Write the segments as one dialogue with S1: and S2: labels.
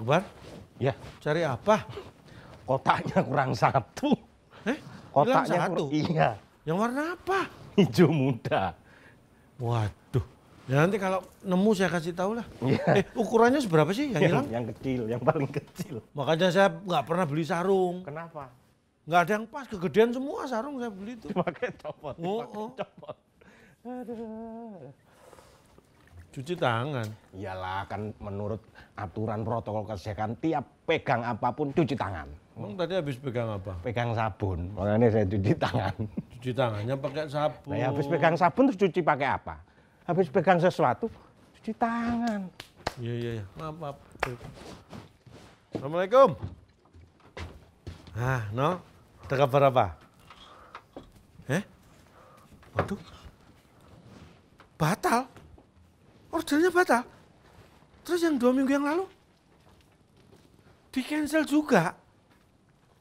S1: Akbar?
S2: Ya.
S1: Cari apa?
S2: Kotaknya kurang satu.
S1: Kotaknya satu?
S2: Iya.
S1: Yang warna apa?
S2: Hijau muda.
S1: Waduh. Ya nanti kalau nemu saya kasih tahu lah.
S2: Iya.
S1: Ukurannya seberapa sih yang hilang?
S2: Yang kecil, yang paling kecil.
S1: Makanya saya nggak pernah beli sarung.
S2: Kenapa?
S1: Nggak ada yang pas, kegedean semua sarung saya beli itu.
S2: Dipakai copot,
S1: copot. Aduh. Cuci tangan.
S2: Iyalah, kan menurut aturan protokol kesehatan tiap pegang apapun cuci tangan.
S1: Emang tadi habis pegang apa?
S2: Pegang sabun, makanya saya cuci tangan.
S1: Cuci tangannya pakai sabun.
S2: Nah, habis pegang sabun terus cuci pakai apa? Habis pegang sesuatu, cuci tangan.
S1: Iya. Maaf. Assalamualaikum. No, ada kabar apa? Waduh. Batal? Ordernya batal? Terus yang 2 minggu yang lalu? Di-cancel juga?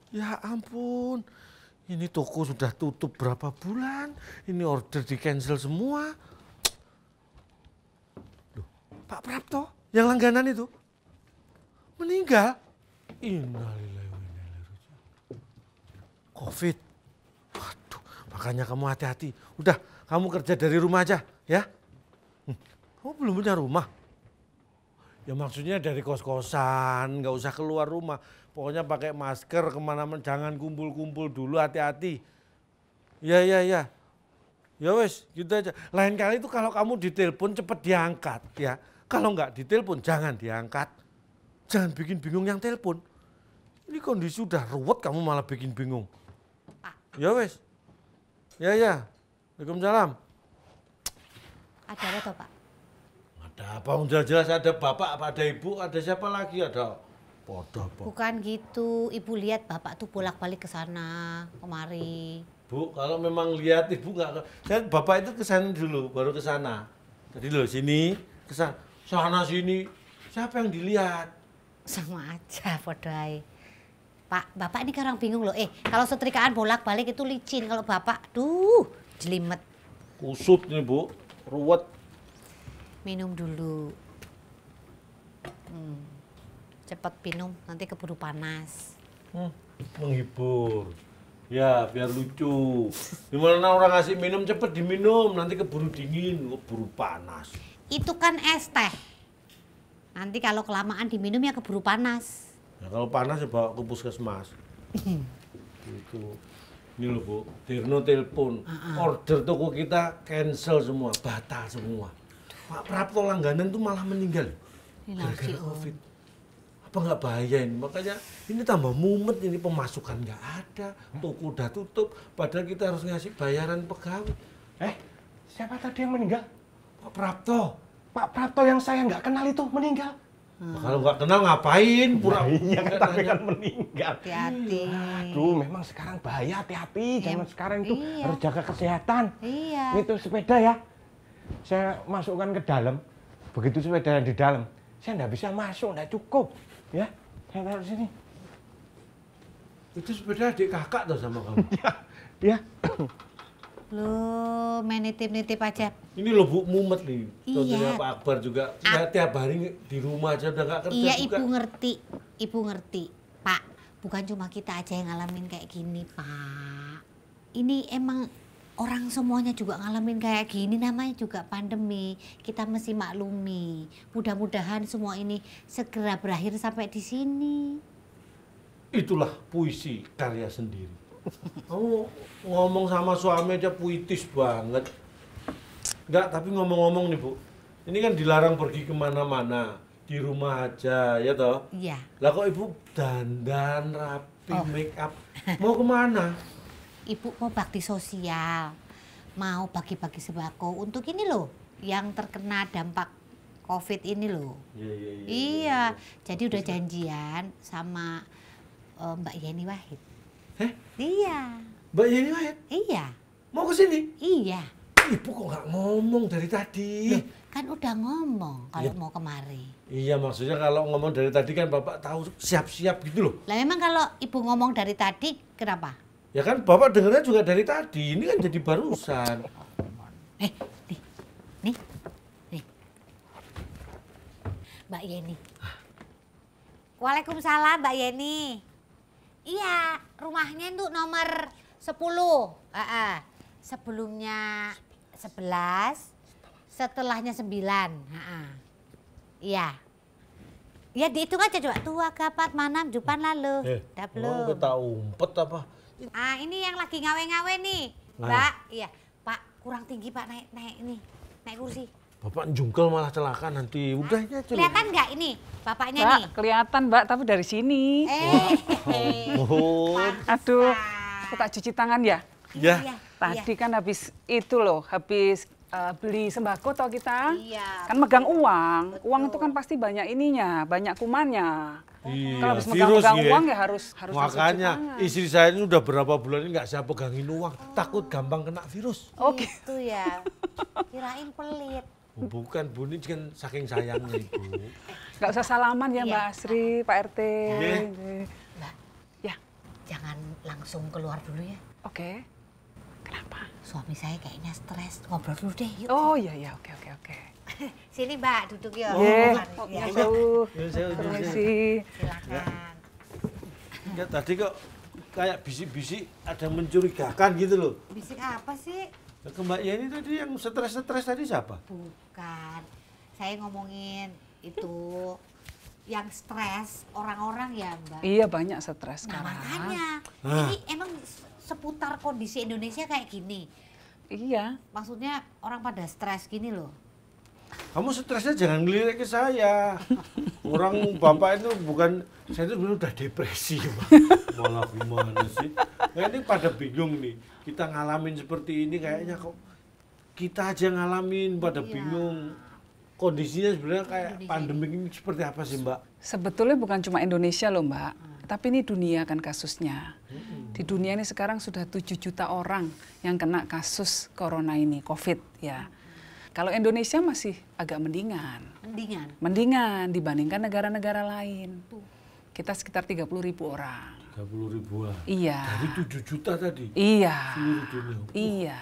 S1: Ya ampun. Ini toko sudah tutup berapa bulan, ini order di-cancel semua. Loh, Pak Prapto yang langganan itu meninggal. Innalillahi wa inna ilaihi raji'un. Covid. Waduh, makanya kamu hati-hati. Udah, kamu kerja dari rumah aja, ya. Kamu belum punya rumah? Ya maksudnya dari kos-kosan, nggak usah keluar rumah. Pokoknya pakai masker kemana-mana, jangan kumpul-kumpul dulu, hati-hati. Ya. Ya wes, gitu aja. Lain kali itu kalau kamu ditelepon cepet diangkat, ya. Kalau nggak ditelepon jangan diangkat. Jangan bikin bingung yang telepon. Ini kondisi udah ruwet, kamu malah bikin bingung. Ya wes. Ya. Waalaikumsalam.
S3: Ada apa toh, Pak?
S1: Ada apa? Jelas-jelas ada bapak, ada ibu, ada siapa lagi? Ada podo apa?
S3: Bukan gitu, Ibu lihat bapak tuh bolak-balik ke sana, kemari.
S1: Bu, kalau memang lihat ibu nggak, saya bapak itu ke sana dulu, baru ke sana. Tadi loh sini, ke sana sini, siapa yang dilihat?
S3: Sama aja, podai. Pak, bapak ini kan orang bingung loh. Kalau setrikaan bolak-balik itu licin, kalau bapak, jelimet.
S1: Kusut nih Bu, ruwet.
S3: Minum dulu. Cepet minum, nanti keburu panas.
S1: Menghibur. Ya, biar lucu. Gimana orang ngasih minum cepet diminum, nanti keburu dingin, keburu panas.
S3: Itu kan es teh. Nanti kalau kelamaan diminum ya keburu panas.
S1: Nah, kalau panas ya bawa ke puskesmas. Gitu. Ini loh Bu, Dirno telepon, order toko kita cancel semua, batal semua. Pak Prapto langganan tuh malah meninggal. Gara-gara Covid. Apa nggak bahaya ini? Makanya ini tambah mumet, ini pemasukan nggak ada, toko udah tutup, padahal kita harus ngasih bayaran pegawai.
S2: Siapa tadi yang meninggal?
S1: Pak Prapto.
S2: Pak Prapto yang saya nggak kenal itu meninggal.
S1: Kalau nggak kenal ngapain?
S2: Iya, tapi kan meninggal.
S3: Hati-hati.
S2: Aduh, memang sekarang bahaya, hati-hati. Zaman sekarang itu harus jaga kesehatan.
S3: Iya.
S2: Itu sepeda ya, saya masukkan ke dalam. Begitu sepeda di dalam, saya nggak bisa masuk, nggak cukup. Ya, saya taruh sini.
S1: Itu sepeda adik kakak tuh sama kamu?
S2: Ya.
S3: Lu main nitip-nitip aja.
S1: Ini loh Bu, mumet nih.
S3: Iya.
S1: Contohnya Pak Akbar juga. Tiap hari di rumah aja udah nggak kerja
S3: Iya,
S1: juga.
S3: Ibu ngerti. Pak, bukan cuma kita aja yang ngalamin kayak gini, Pak. Ini emang orang semuanya juga ngalamin kayak gini, namanya juga pandemi. Kita mesti maklumi. Mudah-mudahan semua ini segera berakhir sampai di sini.
S1: Itulah puisi karya sendiri. Kamu ngomong sama suami aja puitis banget. Enggak, tapi ngomong-ngomong nih Bu. Ini kan dilarang pergi kemana-mana. Di rumah aja, ya toh?
S3: Iya.
S1: Lah kok Ibu dandan, rapi, make up. Mau kemana?
S3: Ibu mau bakti sosial. Mau bagi-bagi sembako untuk ini loh. Yang terkena dampak Covid ini loh. Iya. Jadi udah janjian sama Mbak Yeni Wahid. Iya.
S1: Mbak Yeni Wahid?
S3: Iya.
S1: Mau ke sini?
S3: Iya.
S1: Ibu kok nggak ngomong dari tadi?
S3: Kan udah ngomong kalau mau kemari.
S1: Iya, maksudnya kalau ngomong dari tadi kan Bapak tahu siap-siap gitu loh.
S3: Lah memang kalau Ibu ngomong dari tadi, kenapa?
S1: Ya kan Bapak dengarnya juga dari tadi, ini kan jadi barusan.
S3: Nih. Mbak Yeni. Waalaikumsalam Mbak Yeni. Iya, rumahnya itu nomor 10. Sebelumnya 11, setelahnya 9. Iya. Ya dihitung aja coba. 2, 4, 5, 6, 7 lalu. Udah belum?
S1: Kita umpet apa?
S3: Ini yang lagi ngawe-ngawe nih, Mbak. Iya, Pak, kurang tinggi Pak, naik ini. Naik kursi.
S1: Bapak jungkel malah celaka nanti. Udahnya aja.
S3: Kelihatan nggak ini bapaknya
S4: Mbak,
S3: nih?
S4: kelihatan Mbak, tapi dari sini. Aduh, aku tak cuci tangan ya.
S1: Ya.
S4: Tadi kan habis itu loh, habis beli sembako toh kita.
S3: Iya.
S4: Kan megang uang.
S3: Betul.
S4: Uang itu kan pasti banyak ininya, banyak kumannya.
S1: Iya,
S4: Kalau habis
S1: virus
S4: megang
S1: ya.
S4: uang ya harus langsung cuci
S1: Makanya
S4: tangan.
S1: istri saya ini udah berapa bulan ini nggak saya pegangin uang. Takut gampang kena virus.
S4: Oke.
S3: Itu ya. Kirain pelit.
S1: Bukan, Bu, ini kan saking sayangnya Ibu.
S4: Nggak usah salaman ya
S3: Iya.
S4: Mbak Asri, Pak RT.
S3: Mbak,
S4: Ya,
S3: jangan langsung keluar dulu ya.
S4: oke. Kenapa?
S3: Suami saya kayaknya stres. Ngobrol dulu deh, yuk.
S4: Oh iya, oke.
S3: Sini Mbak, duduk yuk.
S4: Ye,
S3: Ya,
S4: jauh.
S1: Ya, saya udah-
S4: Permisi.
S3: silakan.
S1: Ya, tadi kok kayak bisik-bisik ada mencurigakan gitu loh.
S3: Bisik apa sih?
S1: Nah, ke Mbak Yeni tadi yang stres-stres tadi siapa?
S3: Bukan. Saya ngomongin itu yang stres orang-orang ya, Mbak.
S4: Iya banyak stres
S3: Nah,
S4: sekarang.
S3: makanya.
S1: Ah.
S3: Ini emang seputar kondisi Indonesia kayak gini.
S4: Iya.
S3: Maksudnya orang pada stres gini loh.
S1: Kamu stresnya jangan ngelirik ke saya. Orang bapak itu bukan, saya itu sebenarnya udah depresi, Pak. Malah gimana sih? Nah, ini pada bingung nih. Kita ngalamin seperti ini kayaknya kok kita aja ngalamin pada
S3: Iya.
S1: bingung. Kondisinya sebenarnya kayak
S3: Indonesia
S1: pandemi ini seperti apa sih, Mbak?
S4: Sebetulnya bukan cuma Indonesia loh Mbak, tapi ini dunia kan kasusnya. Di dunia ini sekarang sudah 7 juta orang yang kena kasus corona ini, COVID ya. Kalau Indonesia masih agak mendingan. Mendingan dibandingkan negara-negara lain. Kita sekitar 30.000 orang.
S1: 30 ribuan.
S4: Iya.
S1: Dari 7 juta tadi.
S4: Iya.
S1: Seluruh dunia.
S4: Iya.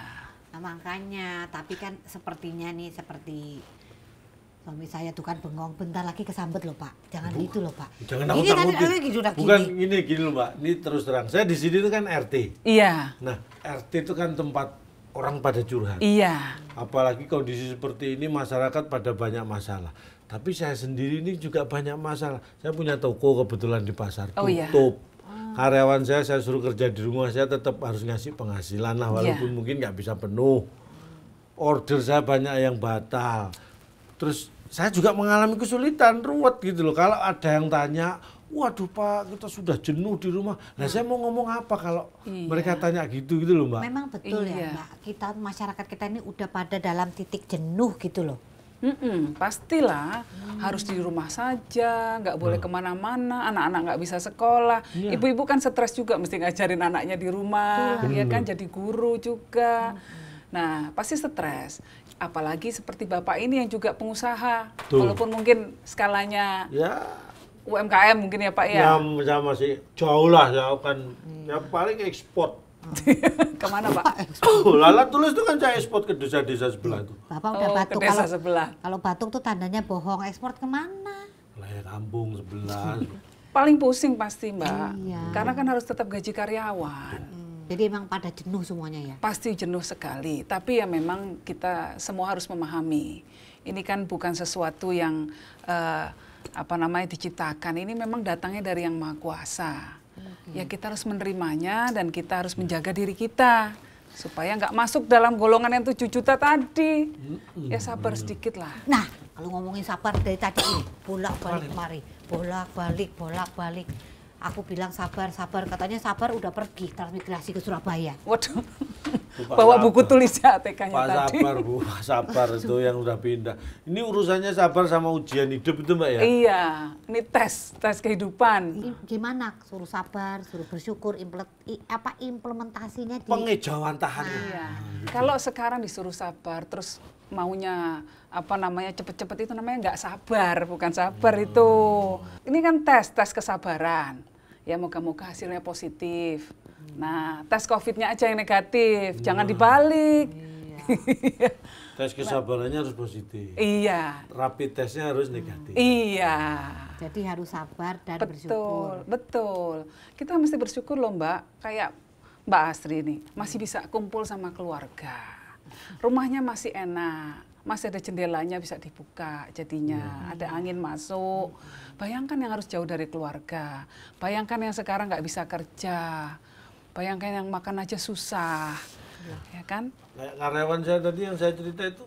S3: Nah, makanya, tapi kan sepertinya nih seperti suami saya tuh kan bengong, bentar lagi kesambet loh Pak. Jangan gitu loh Pak.
S1: Jangan
S3: Ini tadi
S1: takut-takutin.
S3: gitu udah
S1: Bukan
S3: gini.
S1: gini loh, Mbak. Ini terus terang. Saya di sini itu kan RT.
S4: Iya.
S1: Nah, RT itu kan tempat orang pada curhat.
S4: Iya.
S1: Apalagi kondisi seperti ini masyarakat pada banyak masalah. Tapi saya sendiri ini juga banyak masalah. Saya punya toko kebetulan di pasar
S4: Oh, iya.
S1: tutup. Karyawan saya suruh kerja di rumah, saya tetap harus ngasih penghasilan lah walaupun
S4: Iya.
S1: mungkin nggak bisa penuh. Order saya banyak yang batal. Terus saya juga mengalami kesulitan, ruwet gitu loh. Kalau ada yang tanya, waduh Pak, kita sudah jenuh di rumah. Nah saya mau ngomong apa kalau mereka tanya gitu loh Mbak.
S3: Memang betul
S4: Iya.
S3: ya Mbak. Kita masyarakat kita ini udah pada dalam titik jenuh gitu loh.
S4: Pastilah harus di rumah saja, nggak boleh kemana-mana, anak-anak nggak bisa sekolah.
S1: Iya.
S4: Ibu-ibu kan stres juga mesti ngajarin anaknya di rumah, ya kan jadi guru juga. Nah pasti stres, apalagi seperti bapak ini yang juga pengusaha,
S1: Betul.
S4: walaupun mungkin skalanya
S1: Ya,
S4: UMKM mungkin ya Pak
S1: ya,
S4: ya.
S1: saya masih jauh lah, ya kan. Ya paling ekspor.
S4: Kemana Pak?
S1: Lala tulis itu kan saya ekspor ke desa-desa sebelah itu.
S3: Bapak udah
S4: Oh,
S3: batuk.
S4: ke desa sebelah.
S3: Kalau batuk tuh tandanya bohong. Ekspor kemana?
S1: Wilayah kampung sebelah.
S4: Paling pusing pasti Mbak,
S3: Iya.
S4: karena kan harus tetap gaji karyawan.
S3: Jadi emang pada jenuh semuanya ya.
S4: Pasti jenuh sekali, tapi ya memang kita semua harus memahami. Ini kan bukan sesuatu yang diciptakan. Ini memang datangnya dari Yang Maha Kuasa. Ya kita harus menerimanya dan kita harus menjaga diri kita supaya nggak masuk dalam golongan yang 7 juta tadi. Ya sabar sedikit lah.
S3: Nah, kalau ngomongin sabar dari tadi ini bolak-balik mari, bolak-balik. Aku bilang sabar, katanya sabar udah pergi transmigrasi ke Surabaya.
S4: Waduh,
S1: Pak
S4: bawa buku
S1: Sabar.
S4: tulis ya ATK-nya
S1: Pak
S4: tadi.
S1: Sabar Bu, Pak Sabar itu yang udah pindah. Ini urusannya sabar sama ujian hidup itu Mbak ya?
S4: Iya, ini tes kehidupan.
S3: Gimana? Suruh sabar, suruh bersyukur, implementasinya di
S1: Pengejauhan tahan.
S4: Iya. Kalau sekarang disuruh sabar, terus maunya cepet-cepet itu namanya nggak sabar, bukan sabar itu. Ini kan tes kesabaran. Ya moga-moga hasilnya positif. Nah, tes COVID-nya aja yang negatif, jangan dibalik.
S1: Tes kesabarannya harus positif.
S4: Iya.
S1: Rapid testnya harus negatif.
S4: Iya.
S3: Jadi harus sabar dan
S4: Betul,
S3: bersyukur.
S4: betul. Kita mesti bersyukur loh Mbak, kayak Mbak Astri nih, masih bisa kumpul sama keluarga. Rumahnya masih enak, masih ada jendelanya bisa dibuka jadinya, ada angin masuk. Bayangkan yang harus jauh dari keluarga, bayangkan yang sekarang nggak bisa kerja, bayangkan yang makan aja susah, ya kan?
S1: Kayak karyawan saya tadi yang saya cerita itu,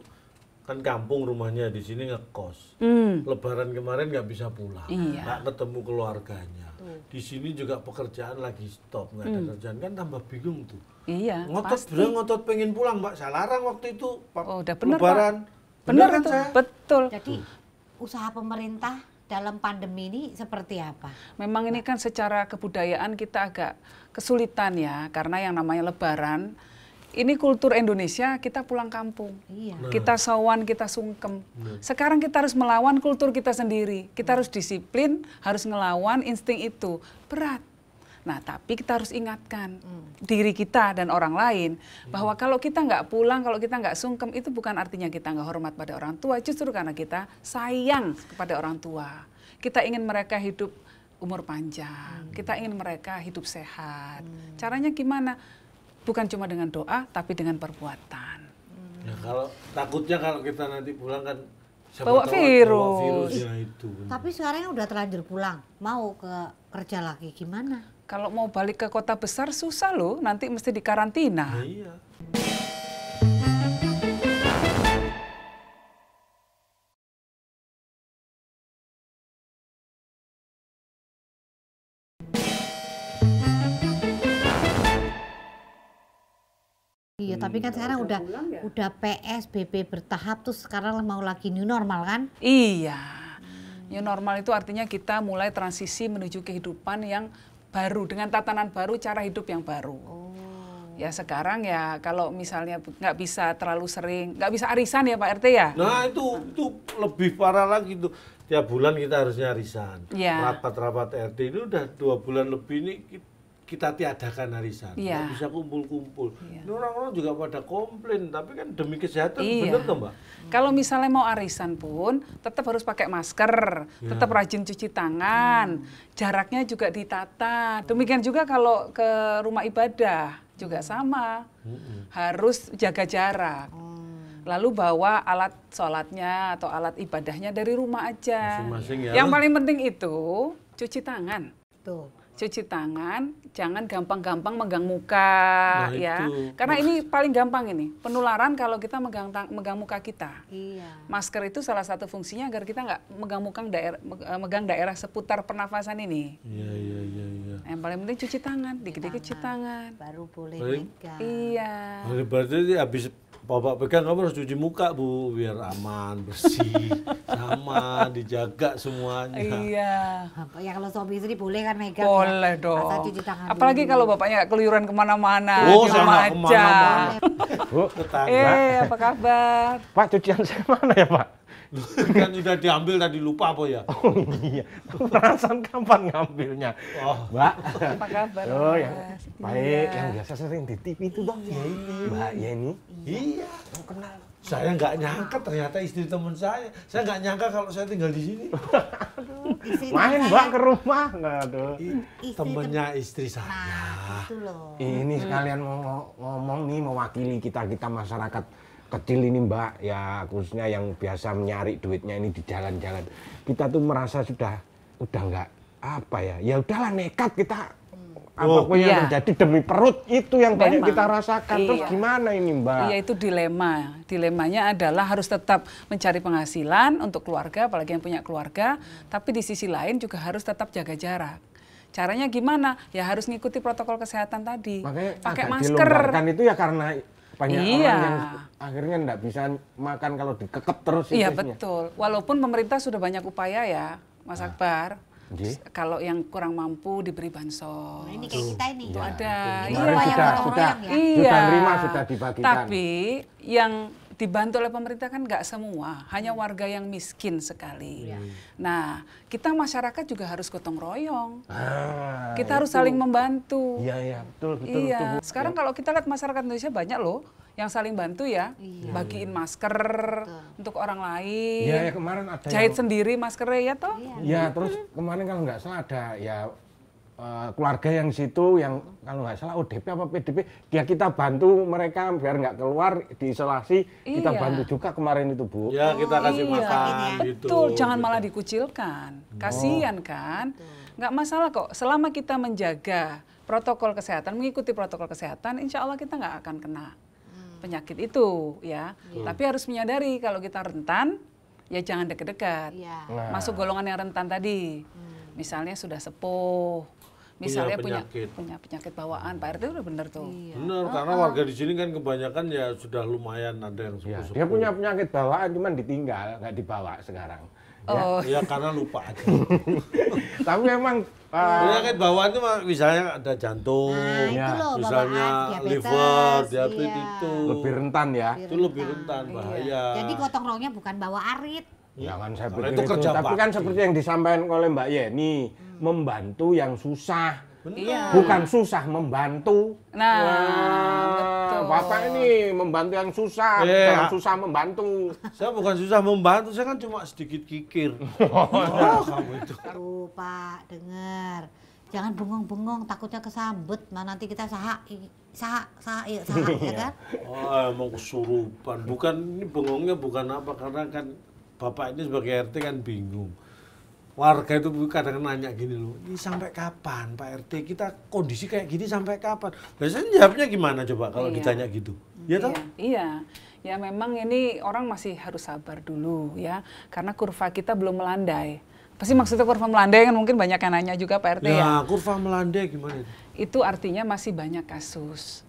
S1: kan kampung rumahnya, di sini ngekos. Lebaran kemarin nggak bisa pulang,
S4: Iya.
S1: nggak ketemu keluarganya. Di sini juga pekerjaan lagi stop, nggak ada kerjaan, kan tambah bingung tuh.
S4: Iya,
S1: Ngotot,
S4: pasti.
S1: bilang ngotot pengen pulang, Mbak. Saya larang waktu itu, Pak.
S4: Oh, udah bener,
S1: Lebaran.
S4: Pak. Bener
S1: kan
S4: itu,
S1: saya?
S4: betul.
S3: Jadi usaha pemerintah dalam pandemi ini seperti apa?
S4: Memang ini kan secara kebudayaan kita agak kesulitan ya, karena yang namanya Lebaran, ini kultur Indonesia kita pulang kampung.
S3: Iya.
S4: Kita sawan, kita sungkem. Sekarang kita harus melawan kultur kita sendiri. Kita harus disiplin, harus ngelawan insting itu. Berat. Nah, tapi kita harus ingatkan diri kita dan orang lain bahwa kalau kita nggak pulang, kalau kita nggak sungkem, itu bukan artinya kita nggak hormat pada orang tua. Justru karena kita sayang kepada orang tua. Kita ingin mereka hidup umur panjang. Kita ingin mereka hidup sehat. Caranya gimana? Bukan cuma dengan doa, tapi dengan perbuatan.
S1: Ya, kalau takutnya kalau kita nanti pulang kan siapa
S4: Bawa
S1: tahu
S4: virus.
S1: bawa virusnya itu.
S3: Tapi sekarang udah terlanjur pulang, mau ke kerja lagi gimana?
S4: Kalau mau balik ke kota besar susah loh, nanti mesti dikarantina.
S1: Nah, iya.
S3: Iya, tapi kan sekarang udah PSBB bertahap, terus sekarang mau lagi new normal kan?
S4: Iya. New normal itu artinya kita mulai transisi menuju kehidupan yang baru, dengan tatanan baru, cara hidup yang baru. Ya sekarang ya kalau misalnya nggak bisa terlalu sering, nggak bisa arisan ya Pak RT ya?
S1: Nah itu lebih parah lagi tuh. Tiap bulan kita harusnya arisan.
S4: Iya.
S1: Rapat-rapat RT ini udah 2 bulan lebih ini kita tiadakan arisan.
S4: Iya.
S1: Nggak bisa kumpul-kumpul.
S4: Iya.
S1: Ini orang-orang juga pada komplain, tapi kan demi kesehatan
S4: Iya.
S1: bener tuh Mbak?
S4: Kalau misalnya mau arisan pun tetap harus pakai masker, tetap rajin cuci tangan, jaraknya juga ditata. Demikian juga kalau ke rumah ibadah juga sama, harus jaga jarak. Lalu bawa alat sholatnya atau alat ibadahnya dari rumah aja.
S1: Masing-masing ya.
S4: Yang paling penting itu cuci tangan.
S3: Tuh.
S4: Cuci tangan, jangan gampang-gampang megang muka,
S1: Nah,
S4: ya.
S1: itu.
S4: Karena ini paling gampang ini, penularan kalau kita megang muka kita.
S3: Iya.
S4: Masker itu salah satu fungsinya agar kita nggak megang daerah seputar pernafasan ini.
S1: Iya.
S4: Yang paling penting cuci tangan, dikit-dikit cuci tangan.
S3: Baru boleh
S1: Baik.
S3: megang.
S4: Iya.
S1: Berarti habis Bapak pegang kamu harus cuci muka Bu, biar aman, bersih, sama, dijaga semuanya.
S4: Iya.
S3: Ya kalau suami istri boleh kan megang.
S4: Boleh
S3: ya.
S4: dong.
S3: Asal cuci tangan
S4: Apalagi
S3: dulu.
S4: kalau bapaknya nggak keluyuran kemana-mana,
S1: Oh,
S4: di
S1: saya
S4: rumah
S1: nggak
S4: aja.
S1: kemana-mana.
S2: Bu,
S1: Tetangga.
S4: Apa kabar?
S2: Pak cucian saya mana ya Pak?
S1: Kan sudah diambil tadi, lupa apa ya?
S2: Oh iya, perasaan kapan ngambilnya?
S1: Oh.
S2: Mbak.
S4: Apa kabar?
S2: Oh yang
S4: Mas?
S2: baik,
S4: Iya.
S2: yang biasa sering di TV itu dong. Ya ini. Mbak Yeni.
S1: Iya.
S2: Oh, kenal.
S1: Saya nggak nyangka ternyata istri teman saya. Saya nggak nyangka kalau saya tinggal di sini.
S3: Istri
S2: Main
S3: saya-
S2: Mbak ke rumah. Aduh.
S1: Temennya istri
S3: Nah,
S1: saya.
S3: itu loh.
S2: Ini sekalian mau ngomong nih, mewakili kita masyarakat kecil ini Mbak, ya khususnya yang biasa mencari duitnya ini di jalan-jalan. Kita tuh merasa udah nggak apa ya udahlah nekat kita. Apapun yang
S4: Iya.
S2: terjadi demi perut itu yang banyak
S4: Memang.
S2: kita rasakan. Terus
S4: Iya.
S2: gimana ini Mbak?
S4: Iya, itu dilema. Dilemanya adalah harus tetap mencari penghasilan untuk keluarga, apalagi yang punya keluarga, tapi di sisi lain juga harus tetap jaga jarak. Caranya gimana? Ya harus ngikuti protokol kesehatan tadi.
S2: Makanya
S4: Pakai
S2: agak
S4: masker.
S2: dilonggarkan itu ya karena banyak
S4: Iya.
S2: orang yang akhirnya nggak bisa makan kalau dikekep terus.
S4: Iya
S2: isinya.
S4: betul. Walaupun pemerintah sudah banyak upaya ya, Mas Akbar.
S2: Nggih.
S4: Kalau yang kurang mampu diberi bansos.
S3: Nah, ini kayak kita ini.
S2: Ya.
S4: Ada.
S3: Ini
S2: Kemarin
S3: upaya
S2: sudah
S3: gotong-royong ya?
S4: Iya.
S2: terima, sudah dibagikan.
S4: Tapi yang dibantu oleh pemerintah kan nggak semua, hanya warga yang miskin sekali. Nah, kita masyarakat juga harus gotong royong.
S2: Ah,
S4: Kita harus saling membantu.
S2: Iya, betul,
S4: Iya.
S2: betul.
S4: Sekarang kalau kita lihat masyarakat Indonesia banyak loh yang saling bantu ya, bagiin masker untuk orang lain.
S2: Ya kemarin ada
S4: jahit
S2: yang,
S4: sendiri maskernya ya toh.
S2: ya terus kemarin kalau nggak salah ada ya keluarga yang situ yang kalau nggak salah ODP apa PDP, dia kita bantu mereka biar nggak keluar diisolasi, kita
S4: Iya.
S2: bantu juga kemarin itu Bu.
S1: Ya kita kasih
S4: Iya.
S1: makan gitu.
S4: Betul, jangan malah dikucilkan. Kasihan kan? Nggak masalah kok, selama kita menjaga protokol kesehatan, mengikuti protokol kesehatan, insya Allah kita nggak akan kena penyakit itu ya. Tapi harus menyadari kalau kita rentan, ya jangan dekat-dekat.
S3: Iya.
S2: Nah,
S4: Masuk golongan yang rentan tadi. Misalnya sudah sepuh, misalnya punya
S1: penyakit.
S4: penyakit bawaan. Pak RT udah bener tuh.
S1: Benar, karena warga di sini kan kebanyakan ya sudah lumayan ada yang
S2: ya,
S1: sepuh-sepuh.
S2: dia punya penyakit bawaan cuman ditinggal, nggak dibawa sekarang.
S4: Oh,
S1: Ya karena lupa aja.
S2: Tapi memang
S1: Penyakit bawaan itu misalnya ada jantung,
S3: Nah, itu
S2: ya,
S3: loh
S1: misalnya
S3: bawaan, diabetes,
S1: liver, diabetes
S3: iya.
S1: itu.
S2: lebih rentan ya.
S1: Itu lebih rentan, bahaya.
S3: Jadi gotong royongnya bukan bawa arit.
S2: Jangan saya
S1: Kalau
S2: pikir
S1: itu
S2: itu,
S1: kerja
S2: tapi kan
S1: bakti.
S2: seperti yang disampaikan oleh Mbak Yeni, membantu yang susah.
S4: iya.
S2: Bukan susah membantu.
S4: Nah,
S2: Wah,
S4: betul.
S2: Bapak ini membantu yang susah,
S1: Eh,
S2: yang susah membantu.
S1: Saya bukan susah membantu, saya kan cuma sedikit kikir. Oh, kamu itu.
S3: Tuh Pak, dengar. Jangan bengong-bengong, takutnya kesambet. Nah nanti kita sahak ya kan?
S1: Oh, emang kesurupan. Bukan, ini bengongnya bukan apa, karena kan Bapak ini sebagai RT kan bingung. Warga itu kadang nanya gini loh, ini sampai kapan Pak RT, kita kondisi kayak gini sampai kapan? Biasanya jawabnya gimana coba kalau
S4: Iya.
S1: ditanya gitu? Ya toh?
S4: Iya. Ya memang ini orang masih harus sabar dulu ya, karena kurva kita belum melandai. Pasti maksudnya kurva melandai kan mungkin banyak yang nanya juga Pak RT ya.
S1: Ya, kurva melandai gimana itu?
S4: Itu artinya masih banyak kasus.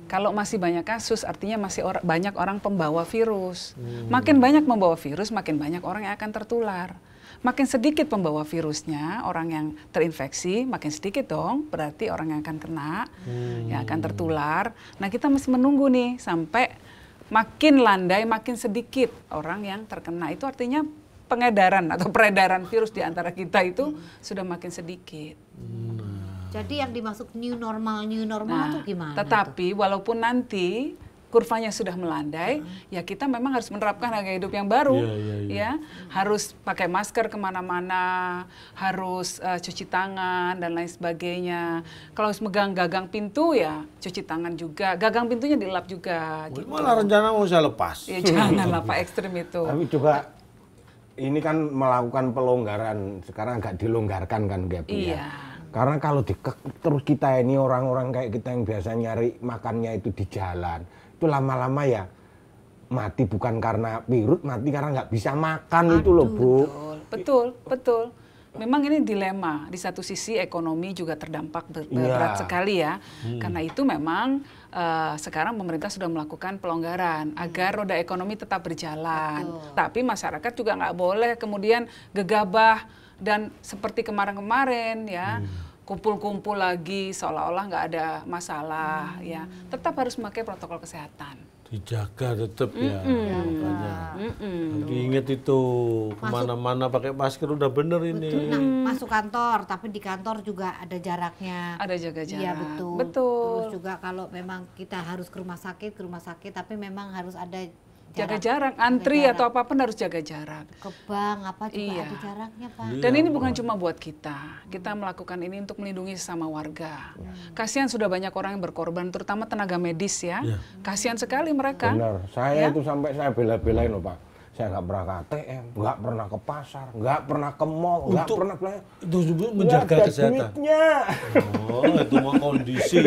S4: Kalau masih banyak kasus artinya masih banyak orang pembawa virus. Makin banyak membawa virus, makin banyak orang yang akan tertular. Makin sedikit pembawa virusnya, orang yang terinfeksi, makin sedikit dong, berarti orang yang akan kena, yang akan tertular. Nah kita masih menunggu nih sampai makin landai, makin sedikit orang yang terkena. Itu artinya pengedaran atau peredaran virus di antara kita itu sudah makin sedikit.
S3: Jadi yang dimaksud new normal tuh gimana?
S4: Tetapi walaupun nanti kurvanya sudah melandai, ya kita memang harus menerapkan gaya hidup yang baru, ya harus pakai masker kemana-mana, harus cuci tangan dan lain sebagainya. Kalau harus megang gagang pintu ya cuci tangan juga, gagang pintunya dilap juga. Gitu.
S1: Malah rencana mau saya lepas.
S4: Ya janganlah Pak ekstrim itu.
S2: Tapi juga ini kan melakukan pelonggaran, sekarang agak dilonggarkan kan kayak Bu ya.
S4: Iya.
S2: Karena kalau terus kita ini orang-orang kayak kita yang biasa nyari makannya itu di jalan, itu lama-lama ya mati bukan karena virus, mati karena nggak bisa makan itu loh Bu.
S4: Betul. Memang ini dilema. Di satu sisi ekonomi juga terdampak berat sekali ya. Karena itu memang sekarang pemerintah sudah melakukan pelonggaran agar roda ekonomi tetap berjalan. Tapi masyarakat juga nggak boleh kemudian gegabah dan seperti kemarin-kemarin ya. Kumpul-kumpul lagi seolah-olah nggak ada masalah ya. Tetap harus memakai protokol kesehatan.
S1: Dijaga tetap ya, makanya. Diingat itu, kemana-mana pakai masker udah bener ini.
S3: Betul. Nah, masuk kantor, tapi di kantor juga ada jaraknya.
S4: Ada jaga jarak.
S3: Iya betul.
S4: Betul.
S3: Terus juga kalau memang kita harus ke rumah sakit, tapi memang harus ada
S4: Jaga jarak, antri atau apapun harus jaga jarak.
S3: Ke bank apa juga
S4: Iya.
S3: ada jaraknya Pak.
S4: Dan ini bukan cuma buat kita melakukan ini untuk melindungi sesama warga. Kasihan sudah banyak orang yang berkorban, terutama tenaga medis ya. Kasihan sekali mereka.
S2: Benar, saya itu sampai saya bela-belain loh Pak. Saya nggak pernah ke ATM, nggak pernah ke pasar, nggak pernah ke mall, nggak pernah belanja.
S1: Itu menjaga kesehatan.
S2: Duitnya.
S1: Oh, itu mah kondisi.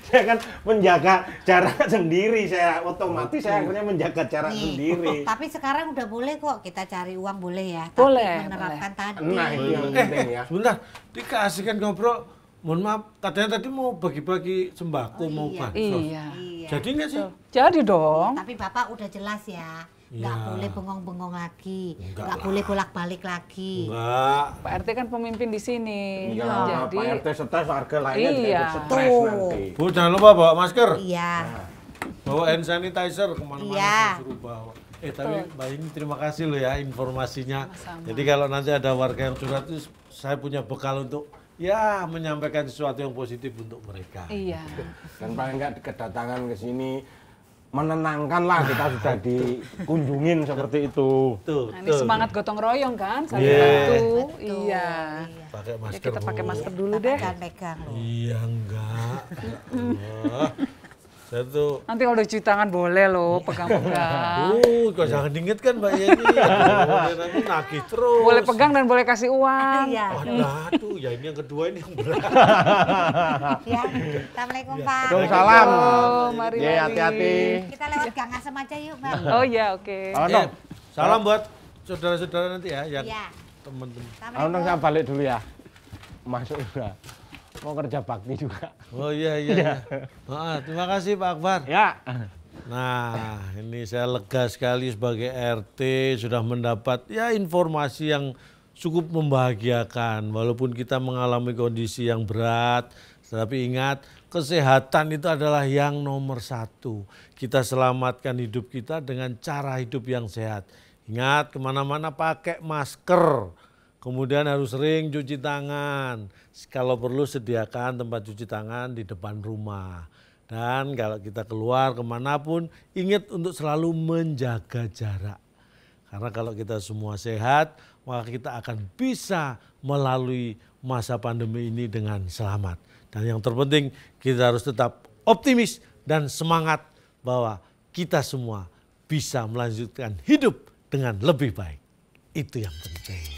S2: saya kan menjaga jarak sendiri, saya otomatis saya akhirnya menjaga jarak
S3: Nih,
S2: sendiri.
S3: tapi sekarang udah boleh kok kita cari uang boleh ya.
S4: Boleh,
S3: Tapi menerapkan tadi.
S2: Nah itu yang penting ya.
S1: Sebentar, dikasihkan ngobrol. Mohon maaf, katanya tadi mau bagi-bagi sembako, mau bansos.
S4: Iya.
S3: Iya.
S1: Jadi nggak sih?
S4: Jadi dong.
S3: Tapi Bapak udah jelas ya. Nggak
S1: Iya.
S3: boleh bengong-bengong lagi.
S1: Enggak
S3: Nggak
S1: lah.
S3: boleh bolak-balik lagi.
S1: Enggak.
S4: Pak RT kan pemimpin di sini.
S2: Iya,
S4: Jadi
S2: Pak RT stres, warga lainnya juga
S4: Iya.
S2: ikut stres
S3: Tuh.
S2: nanti.
S1: Bu, jangan lupa bawa masker.
S3: Iya.
S1: Bawa hand sanitizer kemana-mana
S3: Iya.
S1: saya suruh bawa. Tapi Mbak ini terima kasih loh ya informasinya.
S4: Sama-sama.
S1: Jadi kalau nanti ada warga yang curhat itu saya punya bekal untuk ya menyampaikan sesuatu yang positif untuk mereka.
S4: iya.
S2: Dan paling nggak kedatangan ke sini menenangkan lah, kita sudah dikunjungin seperti itu.
S1: Tuh,
S4: Nah, ini semangat gotong royong kan, saling
S1: Iya.
S4: bantu.
S3: Betul,
S4: Iya.
S1: Pakai
S4: Ya,
S1: masker.
S4: kita pakai
S1: Bu.
S4: masker dulu deh.
S3: Pegang loh.
S1: Iya enggak. Ya Allah. Saya tuh
S4: Nanti kalau udah cuci tangan boleh loh pegang-pegang.
S1: kok jangan diingetkan Mbak Yeni. Aduh, nanti nagih terus.
S4: Boleh pegang dan boleh kasih uang.
S3: Iya.
S1: Waduh, ya ini yang kedua ini yang berat.
S3: Ya. Assalamualaikum Pak.
S2: Waalaikumsalam.
S4: Mari,
S2: Ya,
S4: mari.
S2: hati-hati.
S3: Kita lewat Gang Asem aja yuk Mbak.
S4: Oh iya, oke.
S2: Ono,
S1: Salam buat saudara-saudara nanti ya yang
S3: Iya.
S1: teman-teman.
S2: ono saya balik dulu ya. Masuk udah. Mau kerja bakti juga.
S1: Oh iya. Terima kasih Pak Akbar.
S2: Ya.
S1: Nah, ini saya lega sekali sebagai RT sudah mendapat ya informasi yang cukup membahagiakan. Walaupun kita mengalami kondisi yang berat, tapi ingat kesehatan itu adalah yang nomor satu. Kita selamatkan hidup kita dengan cara hidup yang sehat. Ingat kemana-mana pakai masker. Kemudian harus sering cuci tangan. Kalau perlu sediakan tempat cuci tangan di depan rumah. Dan kalau kita keluar kemanapun, ingat untuk selalu menjaga jarak. Karena kalau kita semua sehat, maka kita akan bisa melalui masa pandemi ini dengan selamat. Dan yang terpenting, kita harus tetap optimis dan semangat bahwa kita semua bisa melanjutkan hidup dengan lebih baik. Itu yang penting.